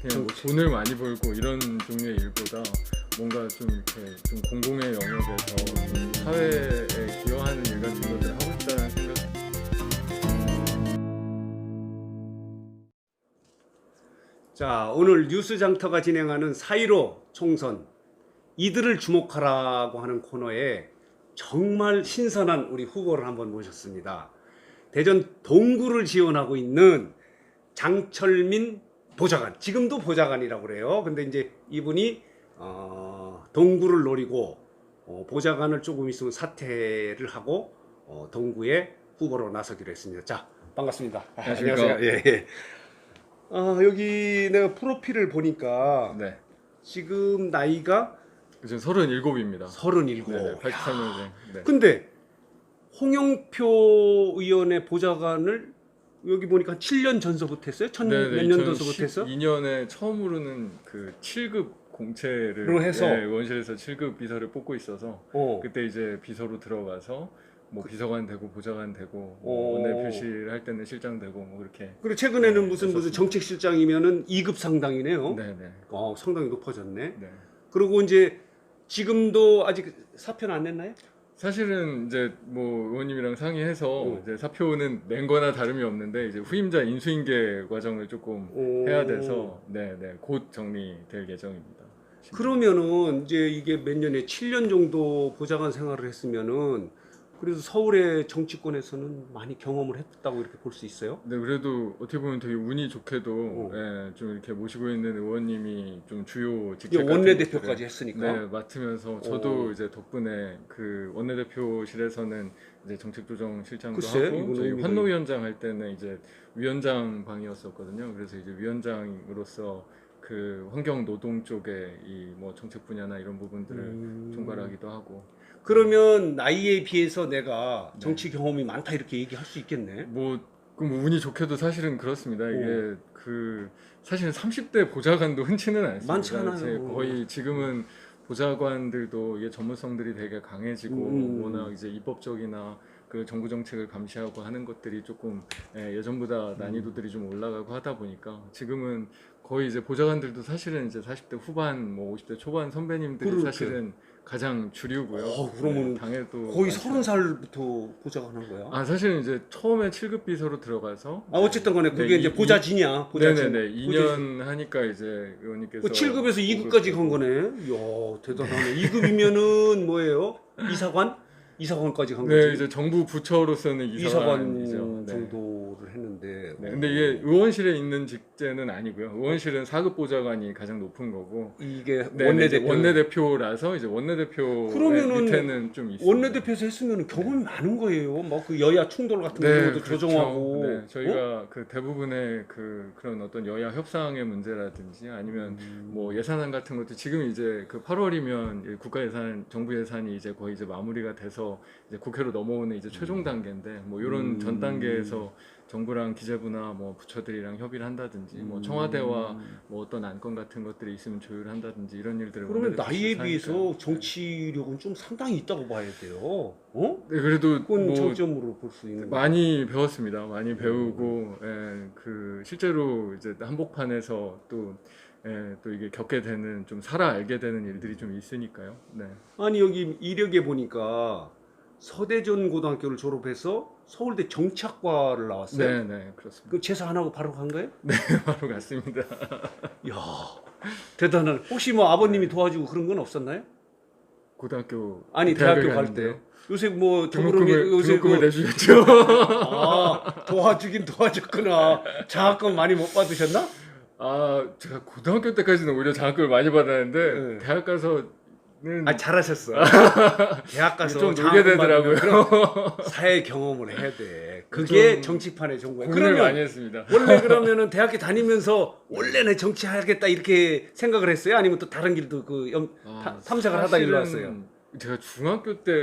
그냥 뭐 돈을 많이 벌고 이런 종류의 일보다 뭔가 좀 이렇게 좀 공공의 영역에서 좀 사회에 기여하는 일 같은 것들을 하고 싶다는 생각. 자, 오늘 뉴스장터가 진행하는 4.15 총선 이들을 주목하라고 하는 코너에 정말 신선한 우리 후보를 한번 모셨습니다. 대전 동구를 지원하고 있는 장철민 보좌관, 지금도 보좌관이라고 그래요. 근데 이제 이분이 동구를 노리고 보좌관을 조금 있으면 사퇴를 하고 동구의 후보로 나서기로 했습니다. 자, 반갑습니다. 안녕하십니까. 안녕하세요. 예, 예. 여기 내가 프로필을 보니까 네. 지금 나이가 지금 37입니다. 37. 네, 83년생. 네. 근데 홍영표 의원의 보좌관을 여기 보니까 7년 전서부터 했어요? 몇 년도서부터 했어? 2012년에 처음으로는 그 7급 공채를 로 해서? 예, 의원실에서 7급 비서를 뽑고 있어서 그때 이제 비서로 들어가서 뭐 비서관 되고 보좌관 되고 뭐 원내대표실 할 때는 실장 되고 뭐 그렇게. 그리고 최근에는 네, 무슨 했었습니다. 정책실장이면은 2급 상당이네요. 네네. 상당히 높아졌네. 네. 그리고 이제 지금도 아직 사표는 안 냈나요? 사실은 이제 뭐 의원님이랑 상의해서 이제 사표는 낸 거나 다름이 없는데 이제 후임자 인수인계 과정을 조금 해야 돼서 네네 곧 정리될 예정입니다. 그러면은 이제 이게 몇 년에 7년 정도 보좌관 생활을 했으면은 그래도 서울의 정치권에서는 많이 경험을 했다고 이렇게 볼 수 있어요? 네, 그래도 어떻게 보면 되게 운이 좋게도 예, 좀 이렇게 모시고 있는 의원님이 좀 주요 직책 같은 원내대표까지 것들을 했으니까. 네, 맡으면서 저도 이제 덕분에 그 원내대표실에서는 이제 정책조정실장도 글쎄, 하고 이거는 저희 의미가 환노위원장 할 때는 이제 위원장 방이었었거든요. 그래서 이제 위원장으로서 그 환경 노동 쪽에 이 뭐 정책 분야나 이런 부분들을 총괄하기도 하고. 그러면 나이에 비해서 내가 정치 경험이 많다 이렇게 얘기할 수 있겠네. 그럼 운이 좋게도 사실은 그렇습니다. 이게 그 사실은 30대 보좌관도 흔치는 않습니다. 많지 않아요. 이제 거의 지금은 보좌관들도 이게 전문성들이 되게 강해지고 워낙 이제 입법적이나 그 정부 정책을 감시하고 하는 것들이 조금 예전보다 난이도들이 좀 올라가고 하다 보니까 지금은 거의 이제 보좌관들도 사실은 이제 40대 후반, 뭐 50대 초반 선배님들이 그렇게. 사실은 가장 주류고요. 그러면 당에도 거의 많죠. 30살부터 보좌관 한 거야? 사실은 이제 처음에 7급 비서로 들어가서 어쨌든 간에 그게 네, 이제 보좌진이야. 보좌진. 네네네 2년 하니까 이제 의원님께서 7급에서 2급까지 간 거네. 이야, 대단하네. 2급이면은 뭐예요? 이사관? 이사관까지 간 거지. 네, 이제 정부 부처로서는 이사관 이사관이죠. 네. 정도를 했는데. 네, 근데 이게 의원실에 있는 직제는 아니고요. 의원실은 4급 보좌관이 가장 높은 거고. 이게 네, 원내대표. 원내대표라서 이제 원내대표 그러면은 밑에는 좀 있습니다. 원내대표에서 했으면 경험이 많은 거예요. 뭐 그 여야 충돌 같은 경우도 그렇죠. 조정하고. 네, 저희가 그 대부분의 그런 어떤 여야 협상의 문제라든지 아니면 뭐 예산안 같은 것도 지금 이제 그 8월이면 국가 예산, 정부 예산이 이제 거의 이제 마무리가 돼서 이제 국회로 넘어오는 이제 최종 단계인데 뭐 이런 전 단계에서 정부랑 기재부나 뭐 부처들이랑 협의를 한다든지 뭐 청와대와 뭐 어떤 안건 같은 것들이 있으면 조율을 한다든지 이런 일들을 그러면 원내대표실에서 나이에 하니까. 비해서 정치력은 좀 상당히 있다고 봐야 돼요. 네, 그래도 그건 뭐 장점으로 볼 수 있는. 많이 배웠습니다. 많이 배우고 그 실제로 이제 한복판에서 또 이게 겪게 되는 좀 살아 알게 되는 일들이 좀 있으니까요. 네. 아니 여기 이력에 보니까 서대전 고등학교를 졸업해서 서울대 정치학과를 나왔어요. 네, 네, 그렇습니다. 그 재수 안 하고 바로 간 거예요? 네, 바로 갔습니다. 이야, 대단한. 혹시 뭐 아버님이 도와주고 그런 건 없었나요? 고등학교 아니 대학교 갈 갔는데요. 때. 요새 뭐 등록금을 내주셨죠. 도와주긴 도와줬구나. 장학금 많이 못 받으셨나? 제가 고등학교 때까지는 오히려 장학금을 많이 받았는데 대학 가서는 잘하셨어. 대학 가서 좀 놀게 장학금 되더라고요. 받으면 그럼 사회 경험을 해야 돼. 그게 정치판의 전부야. 고민을 그러면 많이 했습니다. 원래 그러면은 대학교 다니면서 원래 내 정치하겠다 이렇게 생각을 했어요? 아니면 또 다른 길도 탐색을 하다 일로 왔어요? 제가 중학교 때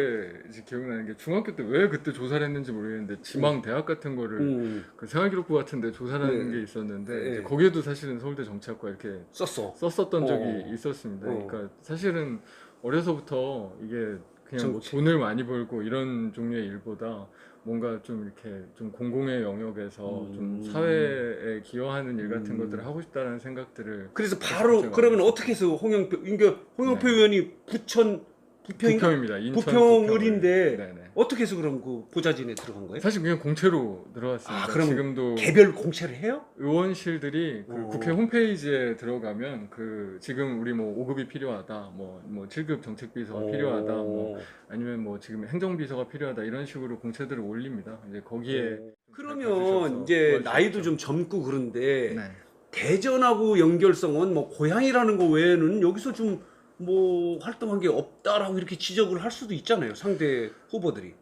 이제 기억나는 게 중학교 때 왜 그때 조사를 했는지 모르겠는데 지망 대학 같은 거를 그 생활기록부 같은데 조사하는 게 있었는데 이제 거기에도 사실은 서울대 정치학과 이렇게 썼었던 적이 있었습니다. 그러니까 사실은 어려서부터 이게 그냥 뭐 돈을 많이 벌고 이런 종류의 일보다 뭔가 좀 이렇게 좀 공공의 영역에서 좀 음. 사회에 기여하는 일 같은 음. 것들을 하고 싶다라는 생각들을 그래서 바로 제가 그러면 알겠습니다. 어떻게 해서 홍영표 네. 의원이 부평인가? 부평입니다. 인천 부평을인데 네네. 어떻게 해서 그럼 그 보좌진에 들어간 거예요? 사실 그냥 공채로 들어갔습니다. 아, 그럼 지금도 개별 공채를 해요? 의원실들이 그 어. 국회 홈페이지에 들어가면 그 지금 우리 뭐 5급이 필요하다, 뭐 7급 정책비서가 필요하다, 뭐 아니면 뭐 지금 행정비서가 필요하다 이런 식으로 공채들을 올립니다. 이제 거기에 그러면 이제 나이도 좀 젊고 그런데 네. 대전하고 연결성은 뭐 고향이라는 거 외에는 여기서 좀 뭐 활동한 게 없다라고 이렇게 지적을 할 수도 있잖아요. 상대 후보들이.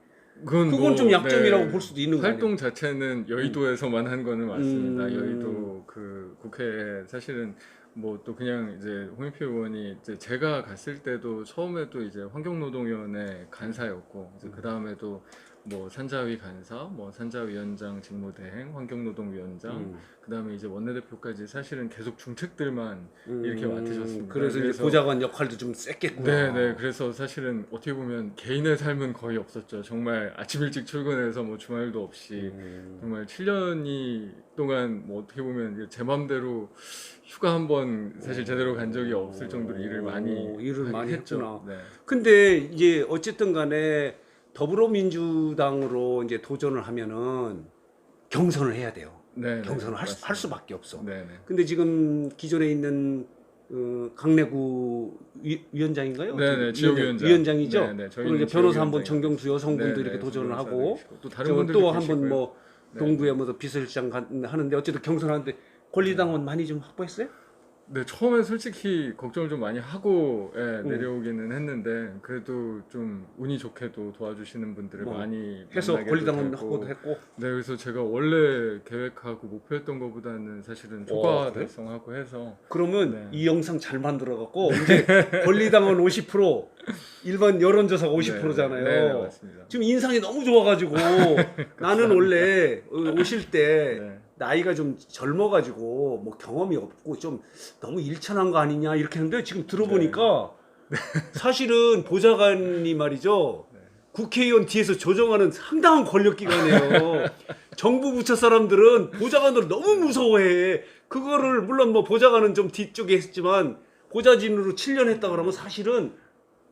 그건 뭐, 좀 약점이라고 네, 볼 수도 있는 거 아니에요? 활동 자체는 여의도에서만 한 거는 맞습니다. 음. 여의도 그 국회에 사실은 뭐 또 그냥 이제 홍영표 의원이 이제 제가 갔을 때도 처음에도 이제 환경노동위원회 간사였고 이제 그 다음에도 뭐 산자위 간사, 뭐 산자위원장 직무대행, 환경노동위원장, 그 다음에 이제 원내대표까지 사실은 계속 중책들만 이렇게 맡으셨습니다. 그래서 이제 보좌관 역할도 좀 셌겠구나. 네네. 그래서 사실은 어떻게 보면 개인의 삶은 거의 없었죠. 정말 아침 일찍 출근해서 뭐 주말도 없이 정말 7년이 동안 뭐 어떻게 보면 제 맘대로 휴가 한 번 사실 제대로 간 적이 없을 정도로 일을 많이 했죠. 했구나. 네. 근데 이제 어쨌든 간에 더불어민주당으로 이제 도전을 하면은 경선을 해야 돼요. 네. 경선을 할 수밖에 없어. 네네. 근데 지금 기존에 있는 강내구 위원장인가요? 네네. 지역위원장. 위원장이죠. 네네. 그리고 이제 변호사 한 분 정경수 여성분도 네네. 이렇게 도전을 하고 변호사들이시고 또 다른 분들도 또 한 번 계시고요. 뭐 네. 동구에 뭐 비서실장 하는데 어쨌든 경선하는데 권리당원 많이 좀 확보했어요? 네, 처음에 솔직히 걱정을 좀 많이 하고 내려오기는 했는데 그래도 좀 운이 좋게도 도와주시는 분들을 뭐 많이 해서 만나게도 권리당원 되고. 확보도 했고. 네, 그래서 제가 원래 계획하고 목표했던 것보다는 사실은 초과 그래요? 달성하고 해서 그러면 네. 이 영상 잘 만들어 갖고 이제 권리당원 50%, 일반 여론조사가 50%잖아요. 네, 맞습니다. 지금 인상이 너무 좋아가지고 나는 원래 오실 때 네. 나이가 좀 젊어가지고 뭐 경험이 없고 좀 너무 일천한 거 아니냐 이렇게 했는데 지금 들어보니까 사실은 보좌관이 말이죠. 국회의원 뒤에서 조정하는 상당한 권력기관이에요. 정부 부처 사람들은 보좌관을 너무 무서워해. 그거를 물론 뭐 보좌관은 좀 뒤쪽에 했지만 보좌진으로 7년 했다 그러면 사실은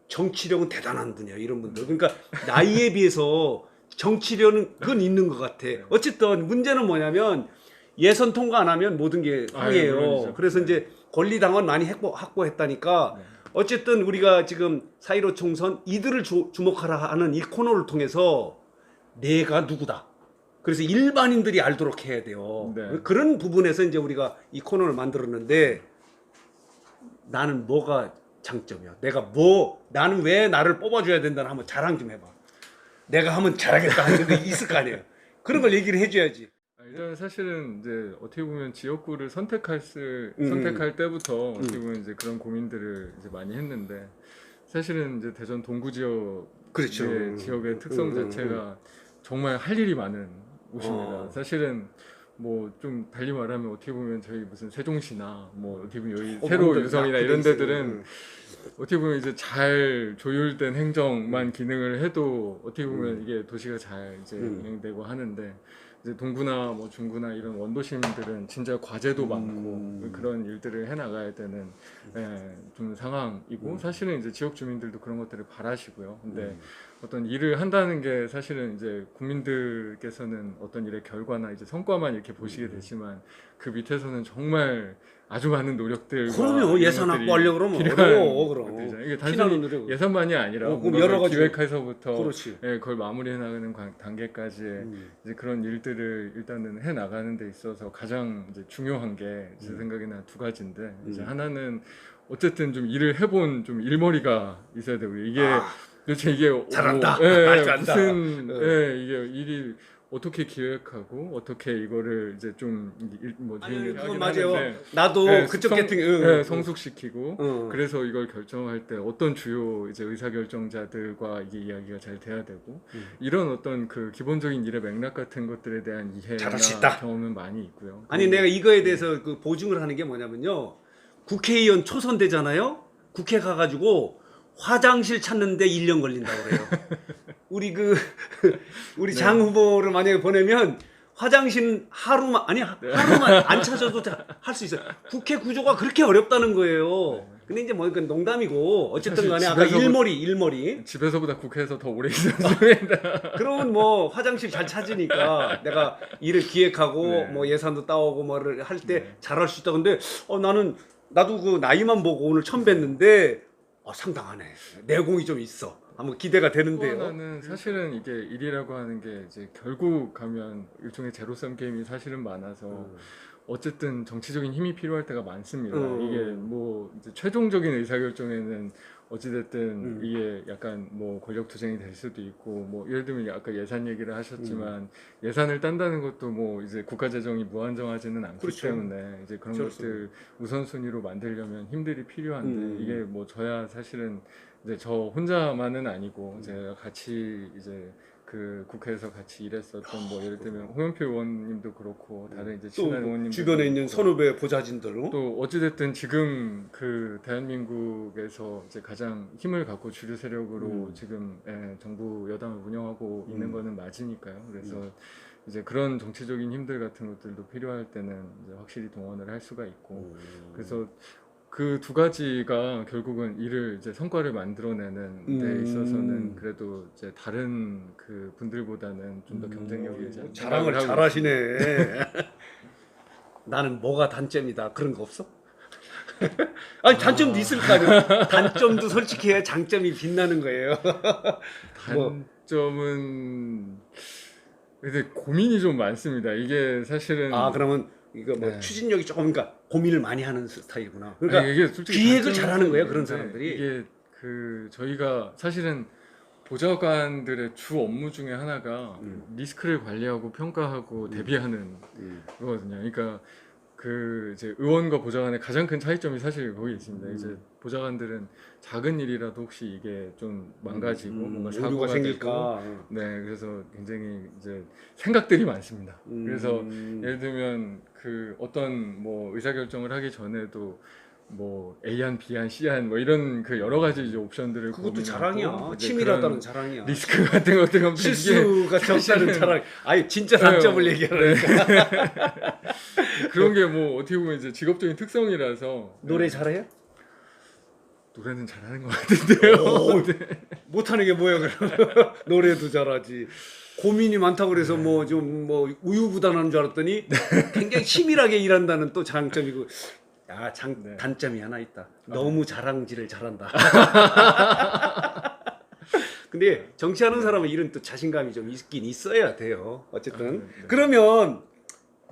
정치력은 대단한 분이야 이런 분들. 그러니까 나이에 비해서 정치력은 그건 있는 것 같아. 어쨌든 문제는 뭐냐면 예선 통과 안 하면 모든 게 항해요. 물론이죠. 그래서 네. 이제 권리당원 많이 확보했다니까 어쨌든 우리가 지금 4.15 총선 이들을 주목하라 하는 이 코너를 통해서 내가 누구다. 그래서 일반인들이 알도록 해야 돼요. 네. 그런 부분에서 이제 우리가 이 코너를 만들었는데 나는 뭐가 장점이야. 나는 왜 나를 뽑아줘야 된다는 한번 자랑 좀 해봐. 내가 하면 잘하겠다 하는 게 있을 거 아니에요. 그런 걸 얘기를 해줘야지. 일단 사실은 이제 어떻게 보면 지역구를 선택할 때부터 음. 어떻게 보면 이제 그런 고민들을 이제 많이 했는데 사실은 이제 대전 동구 지역 그렇죠. 지역의 특성 자체가 정말 할 일이 많은 곳입니다. 사실은 뭐 좀 달리 말하면 어떻게 보면 저희 무슨 세종시나 뭐 어떻게 보면 여기 세로 유성이나 이런 데들은 어떻게 보면 이제 잘 조율된 행정만 기능을 해도 어떻게 보면 이게 도시가 잘 이제 운영되고 하는데 이제 동구나 뭐 중구나 이런 원도심들은 진짜 과제도 많고 그런 일들을 해 나가야 되는 좀 상황이고 사실은 이제 지역 주민들도 그런 것들을 바라시고요. 근데 어떤 일을 한다는 게 사실은 이제 국민들께서는 어떤 일의 결과나 이제 성과만 이렇게 보시게 되지만 그 밑에서는 정말 아주 많은 노력들 그럼요. 예산 확보하려고 그러면 어려워. 그럼. 이게 단순히 예산만이 아니라 그럼 여러 가지 기획해서부터 그렇지. 그걸 마무리해 나가는 단계까지의 이제 그런 일들을 일단은 해 나가는 데 있어서 가장 이제 중요한 게 제 생각에는 두 가지인데 이제 하나는 어쨌든 좀 일을 해본 좀 일머리가 있어야 되고 이게 도대체 이게 잘한다. 무슨 이게 일이 어떻게 기획하고 어떻게 이거를 이제 좀뭐 그건 맞아요. 나도 그쪽 성숙시키고 그래서 이걸 결정할 때 어떤 주요 이제 의사결정자들과 이게 이야기가 잘 돼야 되고 이런 어떤 그 기본적인 일의 맥락 같은 것들에 대한 이해나 경험은 많이 있고요. 아니 내가 이거에 대해서 그 보증을 하는 게 뭐냐면요. 국회의원 초선되잖아요. 국회 가가지고 화장실 찾는데 1년 걸린다고 그래요. 우리 네. 장 후보를 만약에 보내면 화장실 하루만 안 찾아도 할 수 있어요. 국회 구조가 그렇게 어렵다는 거예요. 근데 이제 뭐 이건 농담이고 어쨌든 간에 아까 집에서 일머리 집에서보다 국회에서 더 오래 있었습니다. 그러면 뭐 화장실 잘 찾으니까 내가 일을 기획하고 네. 뭐 예산도 따오고 뭐를 할 때 네. 잘할 수 있다. 근데 나도 그 나이만 보고 오늘 처음 뵀는데 상당하네. 내공이 좀 있어. 한번 기대가 또 되는데요. 하나는 사실은 이게 일이라고 하는 게 이제 결국 가면 일종의 제로섬 게임이 사실은 많아서 어쨌든 정치적인 힘이 필요할 때가 많습니다. 이게 뭐 이제 최종적인 의사결정에는 어찌됐든 이게 약간 뭐 권력 투쟁이 될 수도 있고 뭐 예를 들면 아까 예산 얘기를 하셨지만 예산을 딴다는 것도 뭐 이제 국가 재정이 무한정하지는 않기 그렇죠. 때문에 이제 그런 그렇죠. 것들 우선순위로 만들려면 힘들이 필요한데 이게 뭐 저야 사실은 이제 저 혼자만은 아니고 제가 같이 이제 그 국회에서 같이 일했었던 뭐 예를 들면 홍영표 의원님도 그렇고 다른 이제 친한 또 의원님도 주변에 있는 그렇고 선후배 보좌진들 또 어찌됐든 지금 그 대한민국에서 이제 가장 힘을 갖고 주류 세력으로 지금 정부 여당을 운영하고 있는 거는 맞으니까요. 그래서 이제 그런 정치적인 힘들 같은 것들도 필요할 때는 이제 확실히 동원을 할 수가 있고 그래서 그 두 가지가 결국은 일을 이제 성과를 만들어내는 데 있어서는 그래도 이제 다른 그 분들보다는 좀 더 경쟁력이 이제 자랑을 하고 잘하시네. 나는 뭐가 단점이다 그런 거 없어? 아니 단점도 있을 거 아니에요. 단점도 솔직히 해야 장점이 빛나는 거예요. 뭐. 단점은 근데 고민이 좀 많습니다. 이게 사실은 그러면 이거 뭐 네. 추진력이 조금 그러니까 고민을 많이 하는 스타일이구나. 그러니까 아니, 이게 솔직히 기획을 단점은 잘하는 거예요 그런 있는데 사람들이. 이게 그 저희가 사실은 보좌관들의 주 업무 중에 하나가 리스크를 관리하고 평가하고 대비하는 거거든요. 그러니까 그 이제 의원과 보좌관의 가장 큰 차이점이 사실 거기 있습니다. 이제 보좌관들은 작은 일이라도 혹시 이게 좀 망가지고 뭔가 오류가 사고가 생길까. 되고 네, 그래서 굉장히 이제 생각들이 많습니다. 그래서 예를 들면 그 어떤 뭐 의사결정을 하기 전에도 뭐 A안, B안, C안 뭐 이런 그 여러 가지 이제 옵션들을 그것도 고민하고 자랑이야. 이제 치밀하다는 그런 자랑이야. 리스크 같은 것들 보면 실수가 적다는 사실은 자랑. 아니 진짜 단점을 얘기하니까. 그런 게 뭐 어떻게 보면 이제 직업적인 특성이라서 노래 네. 잘해요? 노래는 잘하는 것 같은데요. 오, 못하는 게 뭐예요 그럼? 노래도 잘하지. 고민이 많다고 그래서 뭐 좀 뭐 우유부단한 줄 알았더니 굉장히 치밀하게 일한다는 또 장점이고. 네. 단점이 하나 있다. 너무 자랑질을 잘한다. 근데 정치하는 사람은 이런 또 자신감이 좀 있긴 있어야 돼요. 어쨌든 네. 그러면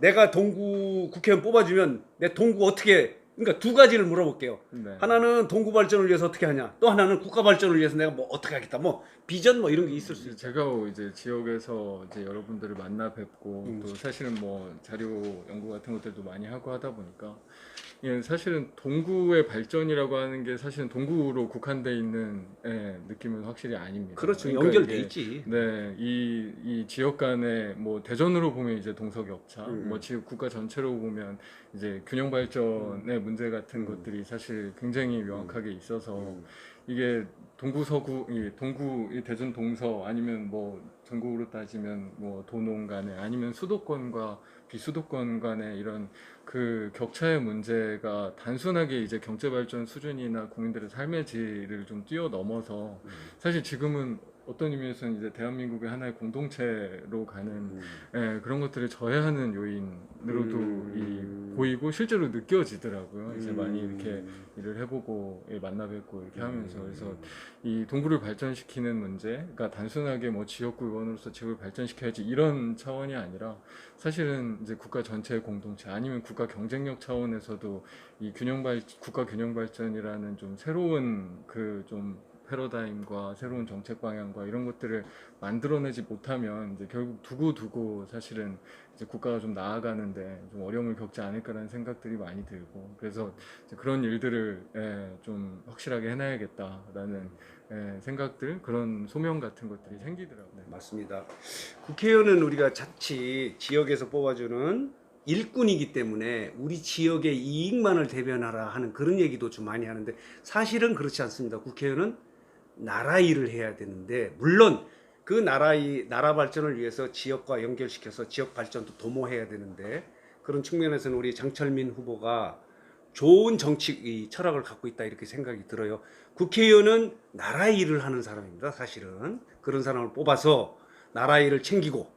내가 동구 국회의원 뽑아주면 내 동구 어떻게 그러니까 두 가지를 물어볼게요. 네. 하나는 동구 발전을 위해서 어떻게 하냐. 또 하나는 국가 발전을 위해서 내가 뭐 어떻게 하겠다. 뭐 비전 뭐 이런 게 있을 수 있죠. 제가 이제 지역에서 이제 여러분들을 만나 뵙고 또 사실은 뭐 자료 연구 같은 것들도 많이 하고 하다 보니까 예, 사실은 동구의 발전이라고 하는 게 사실은 동구로 국한돼 있는 느낌은 확실히 아닙니다. 그렇죠. 그러니까 연결돼 이게 있지. 네, 이 지역 간의 뭐 대전으로 보면 이제 동서격차, 뭐 지역 국가 전체로 보면 이제 균형 발전의 문제 같은 것들이 사실 굉장히 명확하게 있어서 이게 동구 서구, 이 대전 동서 아니면 뭐 전국으로 따지면 뭐 도농 간에 아니면 수도권과 비수도권 간의 이런 그 격차의 문제가 단순하게 이제 경제 발전 수준이나 국민들의 삶의 질을 좀 뛰어넘어서 사실 지금은 어떤 의미에서는 이제 대한민국의 하나의 공동체로 가는 그런 것들을 저해하는 요인으로도 보이고 실제로 느껴지더라고요. 이제 많이 이렇게 일을 해보고 만나 뵙고 이렇게 하면서 그래서 이 동구를 발전시키는 문제가 단순하게 뭐 지역구 의원으로서 지역을 발전시켜야지 이런 차원이 아니라 사실은 이제 국가 전체의 공동체 아니면 국가 경쟁력 차원에서도 이 국가 균형 발전이라는 좀 새로운 그 좀 패러다임과 새로운 정책 방향과 이런 것들을 만들어내지 못하면 이제 결국 두고 사실은 이제 국가가 좀 나아가는데 좀 어려움을 겪지 않을까라는 생각들이 많이 들고 그래서 이제 그런 일들을 좀 확실하게 해놔야겠다라는 생각들 그런 소명 같은 것들이 생기더라고요. 맞습니다. 국회의원은 우리가 자칫 지역에서 뽑아주는 일꾼이기 때문에 우리 지역의 이익만을 대변하라 하는 그런 얘기도 좀 많이 하는데 사실은 그렇지 않습니다. 국회의원은 나라 일을 해야 되는데 물론 그 나라 발전을 위해서 지역과 연결시켜서 지역 발전도 도모해야 되는데 그런 측면에서는 우리 장철민 후보가 좋은 정치 철학을 갖고 있다 이렇게 생각이 들어요. 국회의원은 나라 일을 하는 사람입니다. 사실은 그런 사람을 뽑아서 나라 일을 챙기고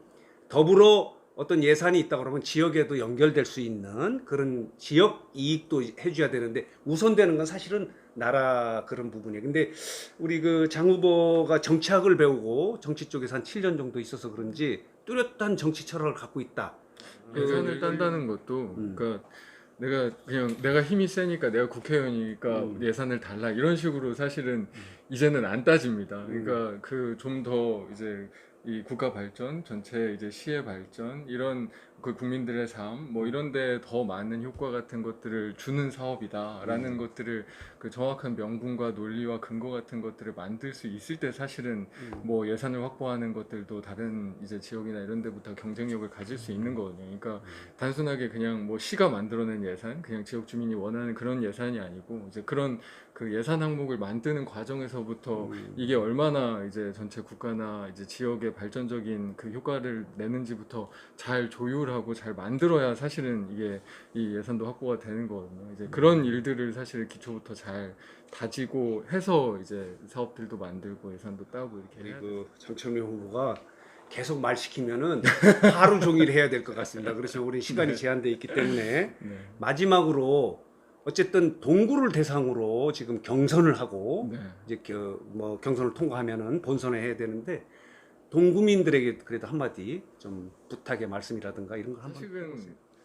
더불어 어떤 예산이 있다 그러면 지역에도 연결될 수 있는 그런 지역 이익도 해줘야 되는데 우선되는 건 사실은 나라 그런 부분이에요. 근데 우리 그 장 후보가 정치학을 배우고 정치 쪽에서 한 7년 정도 있어서 그런지 뚜렷한 정치 철학을 갖고 있다. 예산을 딴다는 것도 그러니까 내가 힘이 세니까 내가 국회의원이니까 예산을 달라 이런 식으로 사실은 이제는 안 따집니다. 그러니까 그 좀 더 이제 이 국가 발전 전체 이제 시의 발전 이런 그 국민들의 삶 뭐 이런데 더 많은 효과 같은 것들을 주는 사업이다라는 것들을 그 정확한 명분과 논리와 근거 같은 것들을 만들 수 있을 때 사실은 뭐 예산을 확보하는 것들도 다른 이제 지역이나 이런 데부터 경쟁력을 가질 수 있는 거거든요. 그러니까 단순하게 그냥 뭐 시가 만들어낸 예산, 그냥 지역 주민이 원하는 그런 예산이 아니고 이제 그런 그 예산 항목을 만드는 과정에서부터 이게 얼마나 이제 전체 국가나 이제 지역의 발전적인 그 효과를 내는지부터 잘 조율하고 잘 만들어야 사실은 이게 이 예산도 확보가 되는 거거든요. 이제 그런 일들을 사실 기초부터 잘 다지고 해서 이제 사업들도 만들고 예산도 따고 이렇게 해야 돼요. 그 장철민 후보가 계속 말 시키면은 하루 종일 해야 될 것 같습니다. 그래서 우리 시간이 제한돼 있기 때문에 네. 마지막으로 어쨌든 동구를 대상으로 지금 경선을 하고 네. 이제 뭐 경선을 통과하면은 본선에 해야 되는데 동구민들에게 그래도 한마디 좀 부탁의 말씀이라든가 이런 거 한번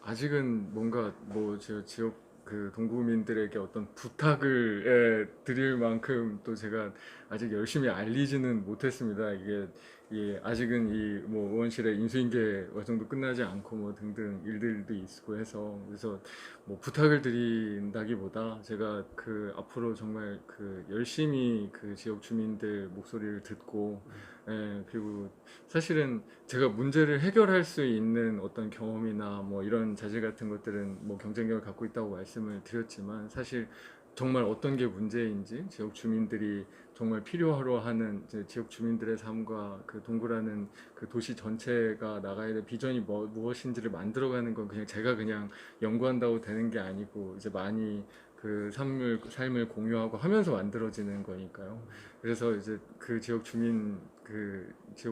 아직은 뭔가 뭐 지역 그 동구민들에게 어떤 부탁을 드릴 만큼 또 제가 아직 열심히 알리지는 못했습니다. 이게 아직은 이 뭐 의원실의 인수인계 과정도 끝나지 않고 뭐 등등 일들도 있고 해서 그래서 뭐 부탁을 드린다기보다 제가 그 앞으로 정말 그 열심히 그 지역 주민들 목소리를 듣고 그리고 사실은 제가 문제를 해결할 수 있는 어떤 경험이나 뭐 이런 자질 같은 것들은 뭐 경쟁력을 갖고 있다고 말씀을 드렸지만 사실 정말 어떤 게 문제인지 지역 주민들이 정말 필요로 하는 이제 지역 주민들의 삶과 그 동구라는 그 도시 전체가 나가야 될 비전이 무엇인지를 만들어가는 건 그냥 제가 그냥 연구한다고 되는 게 아니고 이제 많이 그 삶을 공유하고 하면서 만들어지는 거니까요. 그래서 이제 그 지역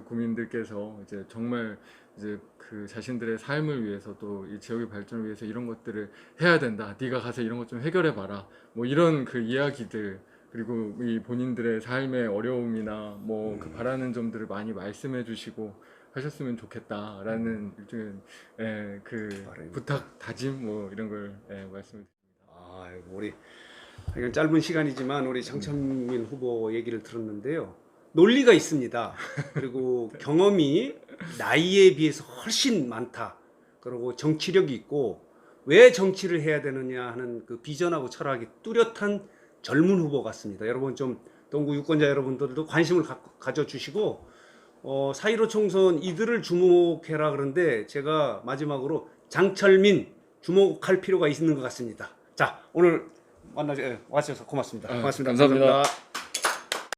구민들께서 이제 정말 이제 그 자신들의 삶을 위해서 또 이 지역의 발전을 위해서 이런 것들을 해야 된다. 네가 가서 이런 것 좀 해결해 봐라. 뭐 이런 그 이야기들 그리고 이 본인들의 삶의 어려움이나 뭐 그 바라는 점들을 많이 말씀해 주시고 하셨으면 좋겠다라는 일종의 그 부탁 다짐 뭐 이런 걸 말씀을 드립니다. 우리 이건 짧은 시간이지만 우리 장철민 후보 얘기를 들었는데요. 논리가 있습니다. 그리고 경험이 나이에 비해서 훨씬 많다. 그리고 정치력이 있고 왜 정치를 해야 되느냐 하는 그 비전하고 철학이 뚜렷한 젊은 후보 같습니다. 여러분 좀 동구 유권자 여러분들도 관심을 가져주시고 4.15 총선 이들을 주목해라 그런데 제가 마지막으로 장철민 주목할 필요가 있는 것 같습니다. 자 오늘 와주셔서 고맙습니다. 고맙습니다. 감사합니다.